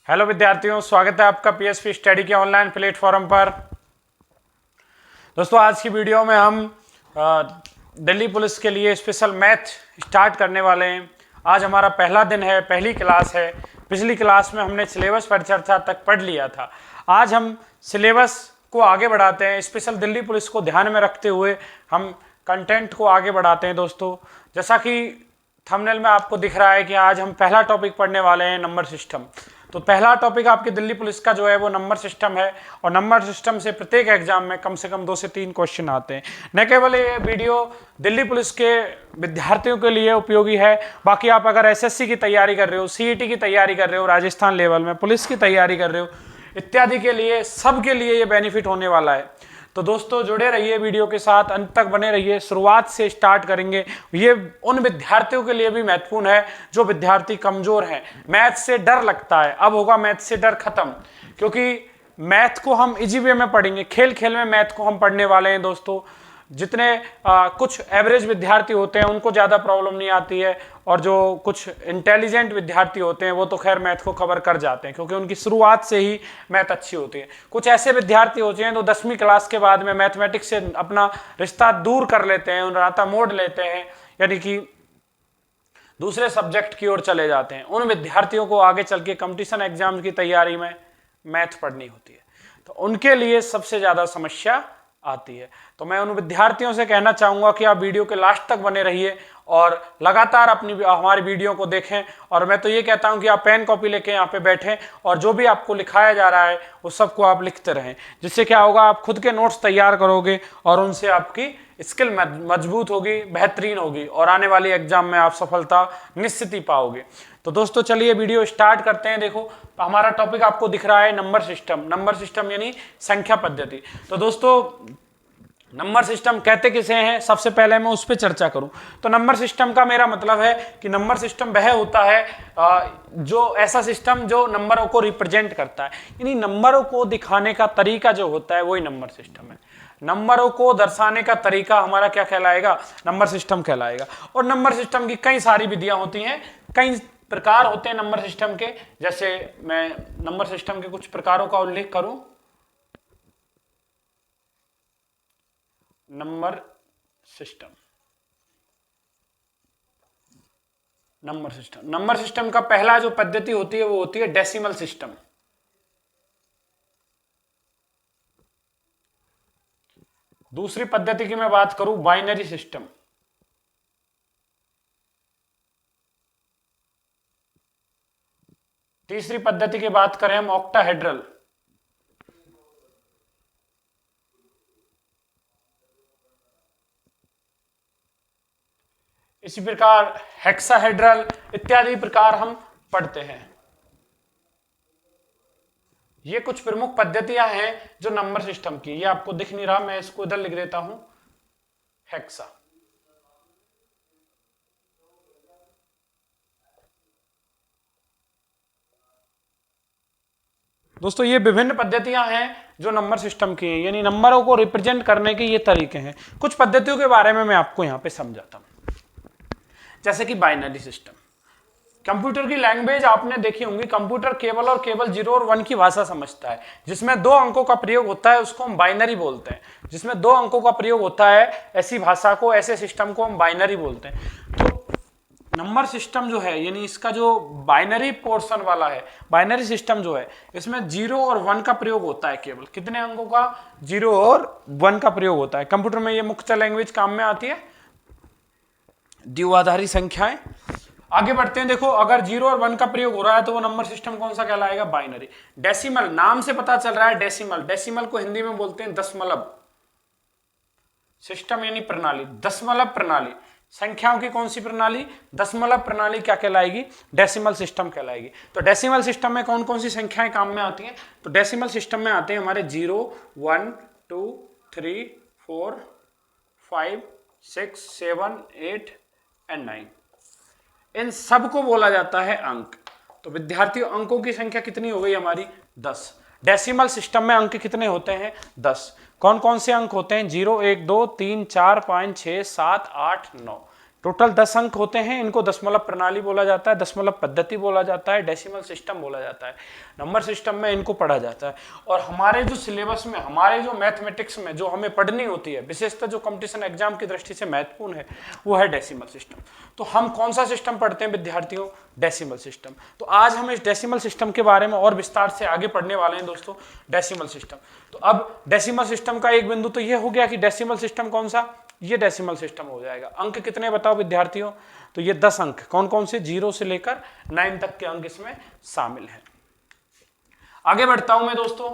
Hello विद्यार्थियों, स्वागत है आपका पीएसपी स्टडी के ऑनलाइन प्लेटफॉर्म पर। दोस्तों, आज की वीडियो में हम दिल्ली पुलिस के लिए स्पेशल मैथ स्टार्ट करने वाले हैं। आज हमारा पहला दिन है, पहली क्लास है। पिछली क्लास में हमने सिलेबस पर चर्चा तक पढ़ लिया था। आज हम सिलेबस को आगे बढ़ाते हैं। स्पेशल दिल्ली पुलिस को ध्यान में रखते हुए हम कंटेंट को आगे बढ़ाते हैं। दोस्तों, जैसा कि थंबनेल में आपको दिख रहा है कि आज हम पहला टॉपिक पढ़ने वाले हैं, नंबर सिस्टम। तो पहला टॉपिक आपकी दिल्ली पुलिस का जो है वो नंबर सिस्टम है, और नंबर सिस्टम से प्रत्येक एग्जाम में कम से कम 2 से 3 क्वेश्चन आते हैं। न केवल ये वीडियो दिल्ली पुलिस के विद्यार्थियों के लिए उपयोगी है, बाकी आप अगर एसएससी की तैयारी कर रहे हो, सीईटी की तैयारी कर रहे हो, राजस्थान लेवल में पुलिस की तैयारी कर रहे हो, इत्यादि के लिए, सबके लिए ये बेनिफिट होने वाला है। तो दोस्तों, जुड़े रहिए वीडियो के साथ, अंत तक बने रहिए। शुरुआत से स्टार्ट करेंगे। ये उन विद्यार्थियों के लिए भी महत्वपूर्ण है जो विद्यार्थी कमजोर हैं, मैथ से डर लगता है। अब होगा मैथ से डर खत्म, क्योंकि मैथ को हम इजी वे में पढ़ेंगे। खेल खेल में मैथ को हम पढ़ने वाले हैं। दोस्तों, जितने कुछ एवरेज विद्यार्थी होते हैं उनको ज़्यादा प्रॉब्लम नहीं आती है, और जो कुछ इंटेलिजेंट विद्यार्थी होते हैं वो तो खैर मैथ को कवर कर जाते हैं, क्योंकि उनकी शुरुआत से ही मैथ अच्छी होती है। कुछ ऐसे विद्यार्थी होते हैं तो 10वीं क्लास के बाद में मैथमेटिक्स से अपना रिश्ता दूर कर लेते हैं, नाता मोड़ लेते हैं, यानी कि दूसरे सब्जेक्ट की ओर चले जाते हैं। उन विद्यार्थियों को आगे चल के कंपटीशन एग्जाम की तैयारी में मैथ पढ़नी होती है, तो उनके लिए सबसे ज़्यादा समस्या आती है। तो मैं उन विद्यार्थियों से कहना चाहूंगा कि आप वीडियो के लास्ट तक बने रहिए और लगातार हमारी वीडियो को देखें। और मैं तो ये कहता हूं कि आप पेन कॉपी लेके यहाँ पे बैठें और जो भी आपको लिखाया जा रहा है वो सबको आप लिखते रहें। जिससे क्या होगा, आप खुद के नोट्स तैयार करोगे और उनसे आपकी स्किल मजबूत होगी, बेहतरीन होगी, और आने वाली एग्जाम में आप सफलता निश्चित ही पाओगे। तो दोस्तों, चलिए वीडियो स्टार्ट करते हैं। देखो, हमारा टॉपिक आपको दिख रहा है नंबर सिस्टम। नंबर सिस्टम यानी संख्या पद्धति। तो दोस्तों, नंबर सिस्टम कहते किसे हैं, सबसे पहले मैं उस पर चर्चा करूं। तो नंबर सिस्टम का मेरा मतलब है कि नंबर सिस्टम वह होता है जो ऐसा सिस्टम जो नंबरों को रिप्रेजेंट करता है, यानी नंबरों को दिखाने का तरीका जो होता है वही नंबर सिस्टम है। नंबरों को दर्शाने का तरीका हमारा क्या कहलाएगा, नंबर सिस्टम कहलाएगा। और नंबर सिस्टम की कई सारी विधियां होती हैं, कई प्रकार होते हैं नंबर सिस्टम के। जैसे मैं नंबर सिस्टम के कुछ प्रकारों का उल्लेख करूं। नंबर सिस्टम नंबर सिस्टम का पहला जो पद्धति होती है वो होती है डेसिमल सिस्टम। दूसरी पद्धति की मैं बात करूं, बाइनरी सिस्टम। तीसरी पद्धति की बात करें हम, ऑक्टाहेड्रल। इसी प्रकार हेक्साहेड्रल इत्यादि प्रकार हम पढ़ते हैं। ये कुछ प्रमुख पद्धतियां हैं जो नंबर सिस्टम की। ये आपको दिख नहीं रहा, मैं इसको इधर लिख देता हूं, हेक्सा। दोस्तों, ये विभिन्न पद्धतियां हैं जो नंबर सिस्टम की हैं, यानी नंबरों को रिप्रेजेंट करने के ये तरीके हैं। कुछ पद्धतियों के बारे में मैं आपको यहां पे समझाता हूं। जैसे कि बाइनरी सिस्टम। कंप्यूटर की लैंग्वेज आपने देखी होंगी। कंप्यूटर केवल और केवल 0 और 1 की भाषा समझता है। जिसमें 2 अंकों का प्रयोग होता है उसको हम बाइनरी बोलते हैं। जिसमें 2 अंकों का प्रयोग होता है, ऐसी भाषा को, ऐसे सिस्टम को हम बाइनरी बोलते हैं। तो नंबर सिस्टम जो है, यानी इसका जो बाइनरी पोर्शन वाला है, बाइनरी सिस्टम जो है, इसमें 0 और 1 का प्रयोग होता है। केवल कितने अंकों का, 0 और 1 का प्रयोग होता है। कंप्यूटर में ये मुख्य लैंग्वेज काम में आती है, द्विआधारी संख्याएं। आगे बढ़ते हैं। देखो, अगर 0 और 1 का प्रयोग हो रहा है तो वो नंबर सिस्टम कौन सा कहलाएगा, बाइनरी। डेसिमल, नाम से पता चल रहा है डेसिमल। डेसिमल को हिंदी में बोलते हैं दशमलव सिस्टम, यानी प्रणाली, दशमलव प्रणाली। संख्याओं की कौन सी प्रणाली, दशमलव प्रणाली क्या कहलाएगी, डेसिमल सिस्टम कहलाएगी। तो डेसिमल सिस्टम में कौन कौन सी संख्याएं काम में आती हैं, तो डेसिमल सिस्टम में आते हैं हमारे 0, 1, 2, 3, 4, 5, 6, 7, 8 और 9। इन सबको बोला जाता है अंक। तो विद्यार्थियों, अंकों की संख्या कितनी हो गई हमारी, 10। डेसिमल सिस्टम में अंक कितने होते हैं, 10। कौन कौन से अंक होते हैं, 0, 1, 2, 3, 4, 5, 6, 7, 8, 9। टोटल 10 अंक होते हैं, इनको दशमलव प्रणाली बोला जाता है, दशमलव पद्धति बोला जाता है, डेसिमल सिस्टम बोला जाता है, नंबर सिस्टम में इनको पढ़ा जाता है। और हमारे जो सिलेबस में, हमारे जो मैथमेटिक्स में जो हमें पढ़नी होती है, विशेषतः जो कंपटीशन एग्जाम की दृष्टि से महत्वपूर्ण है, वो है डेसिमल सिस्टम। तो हम कौन सा सिस्टम पढ़ते हैं विद्यार्थियों? Decimal system. तो आज हम इस डेसिमल सिस्टम के बारे में और विस्तार से आगे पढ़ने वाले हैं दोस्तों, डेसिमल सिस्टम। तो अब डेसिमल सिस्टम का एक बिंदु तो ये हो गया कि डेसिमल सिस्टम कौन सा, ये डेसिमल सिस्टम हो जाएगा। अंक कितने बताओ विद्यार्थियों? तो ये 10 अंक, कौन कौन से? 0 से लेकर 9 तक के अंक इसमें शामिल हैं। आगे बढ़ता हूं मैं दोस्तों।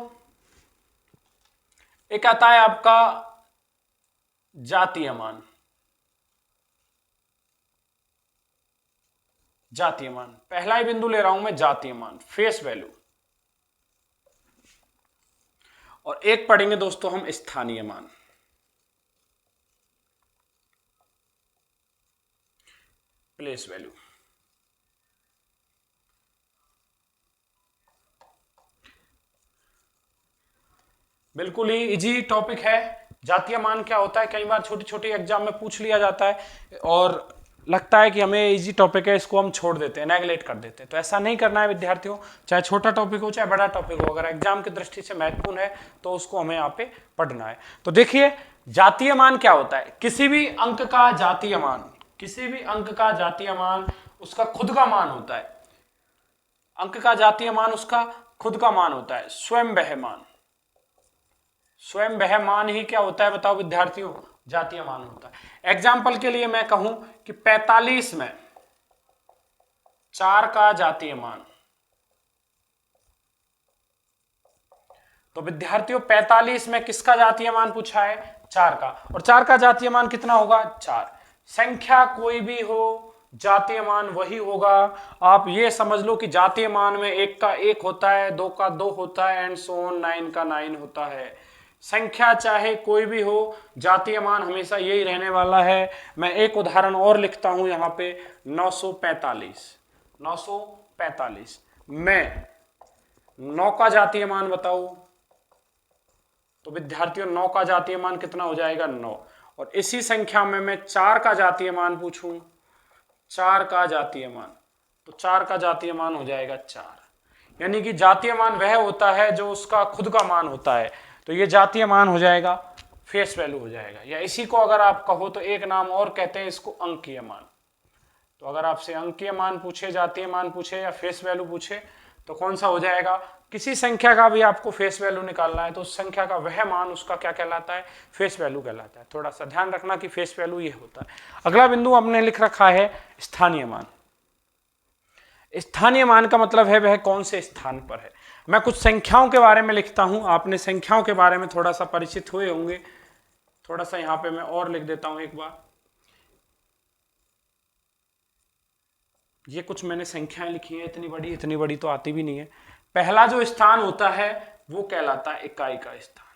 एक आता है आपका जातीय मान। जातीय मान, पहला ही बिंदु ले रहा हूं मैं, जातीय मान, फेस वैल्यू। और एक पढ़ेंगे दोस्तों हम स्थानीय मान। Place value. बिल्कुल ही इजी टॉपिक है। जातीय मान क्या होता है, कई बार छोटी छोटी एग्जाम में पूछ लिया जाता है और लगता है कि हमें इजी टॉपिक है, इसको हम छोड़ देते हैं, नेगलेक्ट कर देते हैं। तो ऐसा नहीं करना है विद्यार्थियों, चाहे छोटा टॉपिक हो चाहे बड़ा टॉपिक हो, अगर एग्जाम की दृष्टि से महत्वपूर्ण है तो उसको हमें यहाँ पे पढ़ना है। तो देखिए जातीय मान क्या होता है, किसी भी अंक का जातीय मान, किसी भी अंक का जातीय मान उसका खुद का मान होता है। अंक का जातीय मान उसका खुद का मान होता है, स्वयं वह मान। स्वयं वह मान ही क्या होता है बताओ विद्यार्थियों? जातीय मान होता है। एग्जाम्पल के लिए मैं कहूं कि 45 में 4 का जातीय मान, तो विद्यार्थियों 45 में किसका जातीय मान पूछा है? 4 का। और 4 का जातीय मान कितना होगा? 4। संख्या कोई भी हो, जातीय मान वही होगा। आप ये समझ लो कि जातीय मान में 1 का 1 होता है, 2 का 2 होता है, एंड सो ऑन, 9 का 9 होता है। संख्या चाहे कोई भी हो, जातीय मान हमेशा यही रहने वाला है। मैं एक उदाहरण और लिखता हूं यहां पे, 945। 945 में 9 का जातीय मान बताओ, तो विद्यार्थियों 9 का जातीय मान कितना हो जाएगा? 9। और इसी संख्या में मैं 4 का जातीय मान पूछूं, 4 का जातीय मान, तो 4 का जातीय मान हो जाएगा 4। यानी कि जातीय मान वह होता है जो उसका खुद का मान होता है। तो ये जातीय मान हो जाएगा, फेस वैल्यू हो जाएगा, या इसी को अगर आप कहो तो एक नाम और कहते हैं इसको, अंकीय मान। तो अगर आपसे अंकीय मान पूछे, जातीय मान पूछे या फेस वैल्यू पूछे तो कौन सा हो जाएगा? किसी संख्या का भी आपको फेस वैल्यू निकालना है तो उस संख्या का वह मान उसका क्या कहलाता है? फेस वैल्यू कहलाता है। थोड़ा सा ध्यान रखना कि फेस वैल्यू ये होता है। अगला बिंदु हमने लिख रखा है स्थानीय मान। स्थानीय मान का मतलब है वह कौन से स्थान पर है। मैं कुछ संख्याओं के बारे में लिखता हूं, आपने संख्याओं के बारे में थोड़ा सा परिचित हुए होंगे। थोड़ा सा यहां पे मैं और लिख देता हूं एक बार। ये कुछ मैंने संख्याएं लिखी हैं, इतनी बड़ी तो आती भी नहीं है। पहला जो स्थान होता है वो कहलाता है इकाई का स्थान।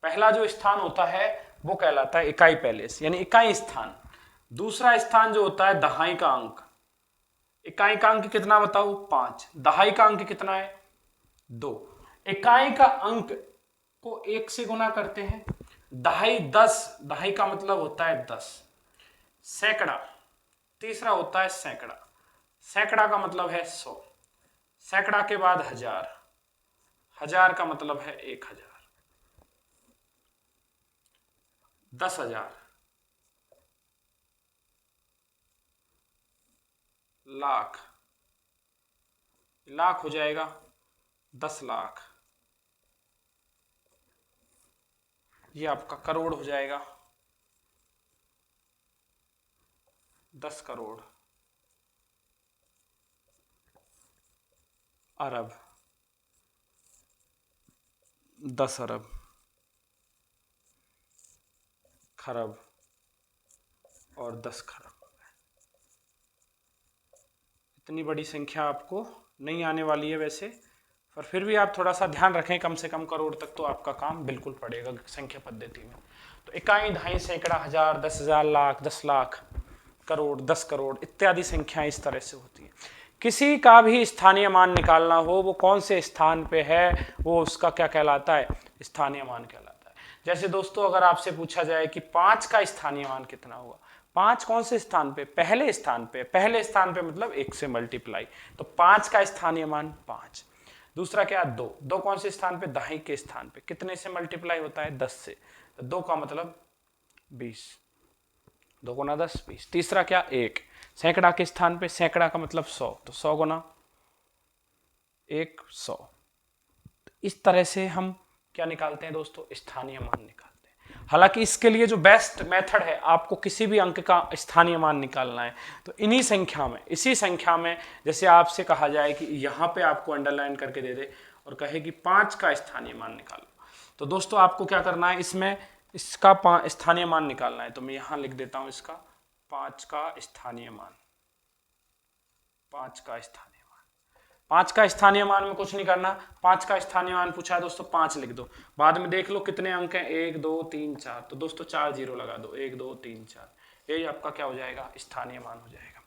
पहला जो स्थान होता है वो कहलाता है इकाई पैलेस, यानी इकाई स्थान। दूसरा स्थान जो होता है दहाई का अंक। इकाई का अंक कितना बताओ? 5। दहाई का अंक कितना है? 2। इकाई का अंक को 1 से गुना करते हैं। दहाई 10, दहाई का मतलब होता है 10। सैकड़ा, तीसरा होता है सैकड़ा। सैकड़ा का मतलब है 100। सैकड़ा के बाद 1000। 1000 का मतलब है 1000। 10,000, लाख, लाख हो जाएगा 10 लाख। ये आपका करोड़ हो जाएगा 10 करोड़। अरब 10 अरब। खरब और 10 खरब। इतनी बड़ी संख्या आपको नहीं आने वाली है वैसे, पर फिर भी आप थोड़ा सा ध्यान रखें, कम से कम करोड़ तक तो आपका काम बिल्कुल पड़ेगा संख्या पद्धति में। तो इकाई, दहाई, सैकड़ा, 1000, 10,000, लाख, 10 लाख, करोड़, 10 करोड़ इत्यादि संख्याएं इस तरह से होती है। किसी का भी स्थानीय मान निकालना हो, वो कौन से स्थान पे है, वो उसका क्या कहलाता है? स्थानीय मान कहलाता है। जैसे दोस्तों अगर आपसे पूछा जाए कि 5 का स्थानीय मान कितना होगा, 5 कौन से स्थान पे? पहले स्थान पे। पहले स्थान पे मतलब 1 से मल्टीप्लाई, तो 5 का स्थानीय मान 5। दूसरा क्या? 2। 2 कौन से स्थान पे? दाहिने के स्थान पे। कितने से मल्टीप्लाई होता है? 10 से। तो 2 का मतलब 20, 2 गुना 10 20। तीसरा क्या? 1 सैकड़ा के स्थान पे। सैकड़ा का मतलब 100, तो 100 गुना 1 100। इस तरह से हम क्या निकालते हैं दोस्तों? स्थानीय मान निकालते हैं। हालांकि इसके लिए जो बेस्ट मेथड है, आपको किसी भी अंक का स्थानीय मान निकालना है तो इन्हीं संख्या में, इसी संख्या में, जैसे आपसे कहा जाए कि यहाँ पे आपको अंडरलाइन करके दे दे और कहे कि 5 का स्थानीय मान निकालो, तो दोस्तों आपको क्या करना है? इसमें इसका स्थानीय मान निकालना है। तो मैं यहाँ लिख देता हूँ इसका 5 का स्थानीय मान। 5 का स्थानीय मान, 5 का स्थानीय मान में कुछ नहीं करना। 5 का स्थानीय मान पूछा है दोस्तों, 5 लिख दो। बाद में देख लो कितने अंक हैं, 1 2 3 4, तो दोस्तों 4 जीरो लगा दो, 1 2 3 4। यही आपका क्या हो जाएगा? स्थानीय मान हो जाएगा।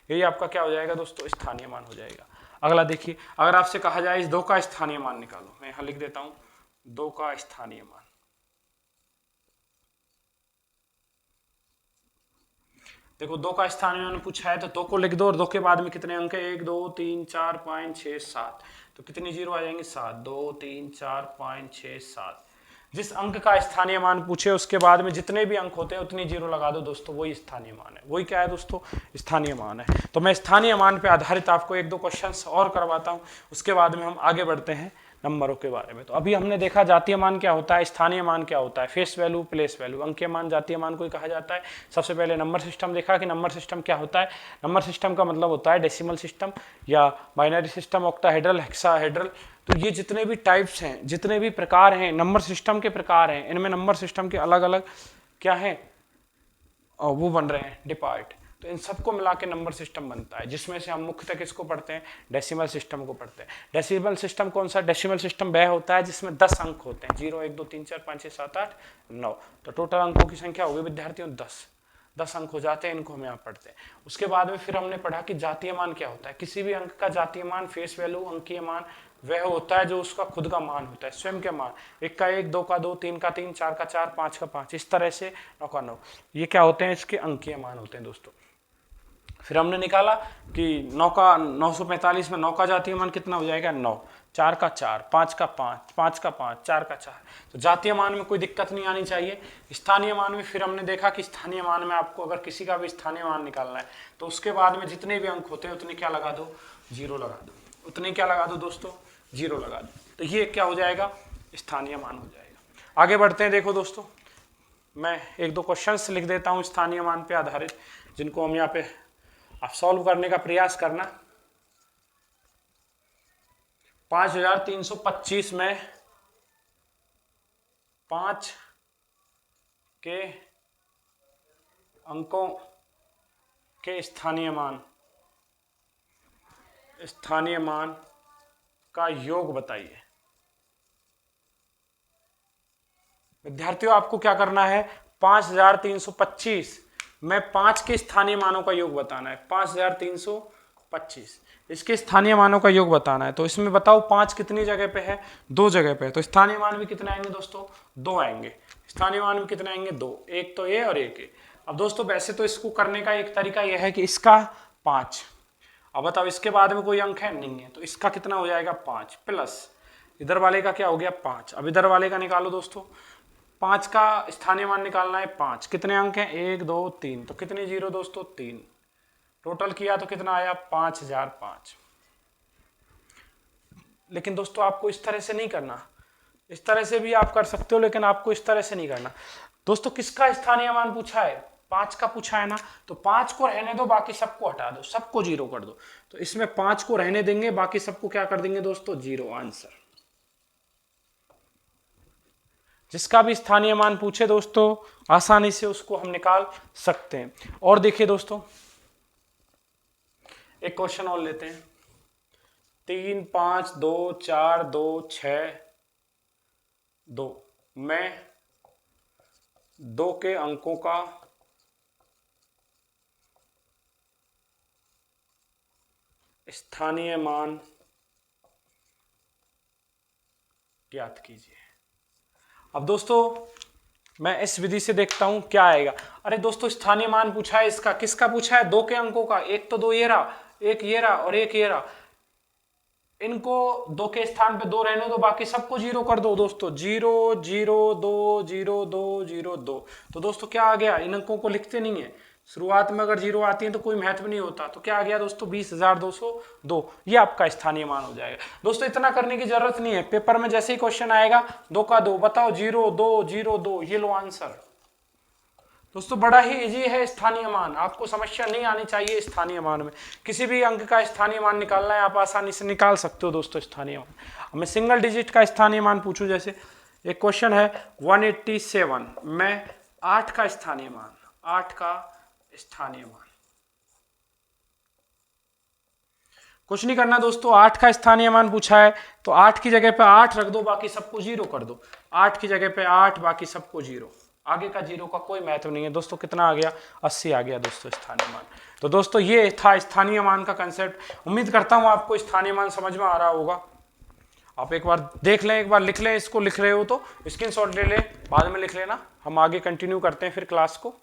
यही आपका क्या हो जाएगा दोस्तों? स्थानीय मान हो जाएगा। अगला देखिए, अगर आपसे कहा जाए इस 2 का स्थानीय मान निकालो, मैं यहाँ लिख देता हूँ 2 का स्थानीय मान। देखो 2 का स्थानीय मान पूछा है तो 2 को लिख दो और 2 के बाद में कितने अंक है? 1 2 3 4 5 6 7, तो कितनी जीरो आ जाएंगे? 7। 2 3 4 5 6 7। जिस अंक का स्थानीय मान पूछे उसके बाद में जितने भी अंक होते हैं उतनी जीरो लगा दो दोस्तों, वही स्थानीय मान है। वही क्या है दोस्तों? स्थानीय मान है। तो मैं स्थानीय मान पे आधारित आपको 1 2 क्वेश्चंस और करवाता हूँ, उसके बाद में हम आगे बढ़ते हैं नंबरों के बारे में। तो अभी हमने देखा जातीय मान क्या होता है, स्थानीय मान क्या होता है, फेस वैल्यू, प्लेस वैल्यू। अंकीय मान जातीय मान को ही कहा जाता है। सबसे पहले नंबर सिस्टम देखा कि नंबर सिस्टम क्या होता है। नंबर सिस्टम का मतलब होता है डेसिमल सिस्टम या बाइनरी सिस्टम, ऑक्टाहेड्रल, हेक्साहेड्रल। तो ये जितने भी टाइप्स हैं, जितने भी प्रकार हैं, नंबर सिस्टम के प्रकार हैं, इनमें नंबर सिस्टम के अलग अलग क्या है वो बन रहे हैं, डिपार्ट। तो इन सबको मिला के नंबर सिस्टम बनता है, जिसमें से हम मुख्यतः किसको पढ़ते हैं? डेसिमल सिस्टम को पढ़ते हैं। डेसिमल सिस्टम कौन सा? डेसिमल सिस्टम वह होता है जिसमें 10 अंक होते हैं, 0 1 2 3 4 5 6 7 8 9। तो टोटल अंकों की संख्या होगी विद्यार्थियों 10 अंक हो जाते हैं, इनको हम यहाँ पढ़ते हैं। उसके बाद में फिर हमने पढ़ा कि जातीय मान क्या होता है। किसी भी अंक का जातीय मान, फेस वैल्यू, अंकीय मान वह होता है जो उसका खुद का मान होता है, स्वयं के मान। 1 का 1, 2 का 2, 3 का 3, 4 का 4, 5 का 5, इस तरह से 9 का 9। ये क्या होते हैं? इसके अंकीय मान होते हैं दोस्तों। फिर हमने निकाला कि 9 का 945 में 9 का जातीय मान कितना हो जाएगा? 9। 4 का 4, 5 का 5, 5 का 5, 4 का 4। तो जातीय मान में कोई दिक्कत नहीं आनी चाहिए। स्थानीय मान में फिर हमने देखा कि स्थानीय मान में आपको अगर किसी का भी स्थानीय मान निकालना है तो उसके बाद में जितने भी अंक होते हैं उतने क्या लगा दो? जीरो लगा दो। उतने क्या लगा दो दोस्तों? जीरो लगा दो। तो ये क्या हो जाएगा? स्थानीय मान हो जाएगा। आगे बढ़ते हैं। देखो दोस्तों, मैं 1 2 क्वेश्चंस लिख देता हूँ स्थानीय मान पे आधारित, जिनको हम यहाँ पे आप सॉल्व करने का प्रयास करना। 5325 में 5 के अंकों के स्थानीय मान का योग बताइए। विद्यार्थियों आपको क्या करना है? 5325 में 5 के स्थानीय मानों का योग बताना है। 5325 इसके स्थानीय मानों का योग बताना है। तो इसमें बताओ 5 कितनी जगह पे है? 2 जगह पे है। तो स्थानीय मान भी कितने आएंगे दोस्तों? 2 आएंगे। स्थानीय मान भी कितने आएंगे? 2। एक तो ये और एक ये। अब दोस्तों वैसे तो इसको करने का एक तरीका यह है कि इसका 5, अब बताओ इसके बाद में कोई अंक है? नहीं है, तो इसका कितना हो जाएगा? 5 प्लस इधर वाले का क्या हो गया? 5। अब इधर वाले का निकालो दोस्तों। 5 का स्थानीय मान निकालना है। 5 कितने अंक हैं? 1 2 3, तो कितनी जीरो दोस्तों? 3। टोटल किया तो कितना आया? 5005। लेकिन दोस्तों आपको इस तरह से नहीं करना, इस तरह से भी आप कर सकते हो, लेकिन आपको इस तरह से नहीं करना। दोस्तों किसका स्थानीय मान पूछा है? 5 का पूछा है ना, तो 5 को रहने दो, बाकी सबको हटा दो, सबको जीरो कर दो। तो इसमें 5 को रहने देंगे, बाकी सबको क्या कर देंगे दोस्तों? जीरो। आंसर। जिसका भी स्थानीय मान पूछे दोस्तों आसानी से उसको हम निकाल सकते हैं। और देखिए दोस्तों, एक क्वेश्चन और लेते हैं। 3 5 2 4 2 6 2 में 2 के अंकों का स्थानीय मान ज्ञात कीजिए। अब दोस्तों मैं इस विधि से देखता हूं क्या आएगा। अरे दोस्तों स्थानीय मान पूछा है इसका, किसका पूछा है? 2 के अंकों का। एक तो 2 ये रहा, एक ये रहा और एक ये रहा। इनको 2 के स्थान पे 2 रहने दो, बाकी सबको 0 कर दो दोस्तों। 0 0 2 0 2 0 2। तो दोस्तों क्या आ गया? इन अंकों को लिखते नहीं है शुरुआत में, अगर 0 आती है तो कोई महत्व नहीं होता। तो क्या आ गया दोस्तों? 20,202। ये आपका स्थानीय मान हो जाएगा। दोस्तों इतना करने की जरूरत नहीं है, पेपर में जैसे ही क्वेश्चन आएगा 2 का 2 बताओ, 0 2 0 2, ये लो आंसर। दोस्तों बड़ा ही इजी है स्थानीय मान, आपको समस्या नहीं आनी चाहिए स्थानीय मान में। किसी भी अंक का स्थानीय मान निकालना है आप आसानी से निकाल सकते हो दोस्तों स्थानीय मान। मैं सिंगल डिजिट का स्थानीय मान पूछूं, जैसे एक क्वेश्चन है 187 में 8 का स्थानीय मान, 8 का स्थानीय मान। कुछ नहीं करना दोस्तों, 8 का स्थानीय मान पूछा है तो 8 की जगह पे 8 रख दो, बाकी सबको 0 कर दो। 8 की जगह पे 8, बाकी सबको 0। आगे का 0 का कोई महत्व नहीं है दोस्तों। कितना आ गया? 80 आ गया दोस्तों स्थानीय मान। तो दोस्तों ये था स्थानीय मान का कंसेप्ट। उम्मीद करता हूं आपको स्थानीय मान समझ में आ रहा होगा। आप एक बार देख लें, एक बार लिख लें, इसको लिख रहे हो तो स्क्रीनशॉट ले लें, बाद में लिख लेना। हम आगे कंटिन्यू करते हैं फिर क्लास को।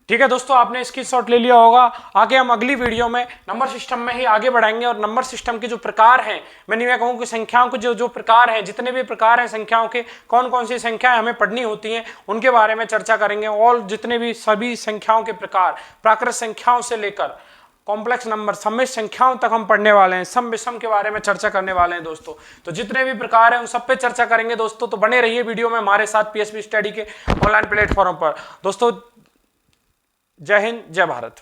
ठीक है दोस्तों, आपने स्क्रीनशॉट ले लिया होगा। आगे हम अगली वीडियो में नंबर सिस्टम में ही आगे बढ़ाएंगे और नंबर सिस्टम के जो प्रकार हैं, मैं नहीं कहूँ कि संख्याओं के जो प्रकार हैं, जितने भी प्रकार हैं संख्याओं के, कौन कौन सी संख्याएं हमें पढ़नी होती हैं, उनके बारे में चर्चा करेंगे। और जितने भी सभी संख्याओं के प्रकार, प्राकृत संख्याओं से लेकर कॉम्प्लेक्स नंबर, सम्मिश्र संख्याओं तक हम पढ़ने वाले हैं। सम विषम के बारे में चर्चा करने वाले हैं दोस्तों। तो जितने भी प्रकार हैं उन सब पे चर्चा करेंगे दोस्तों। तो बने रहिए वीडियो में हमारे साथ पीएसपी स्टडी के ऑनलाइन प्लेटफॉर्म पर दोस्तों। जय हिंद, जय भारत।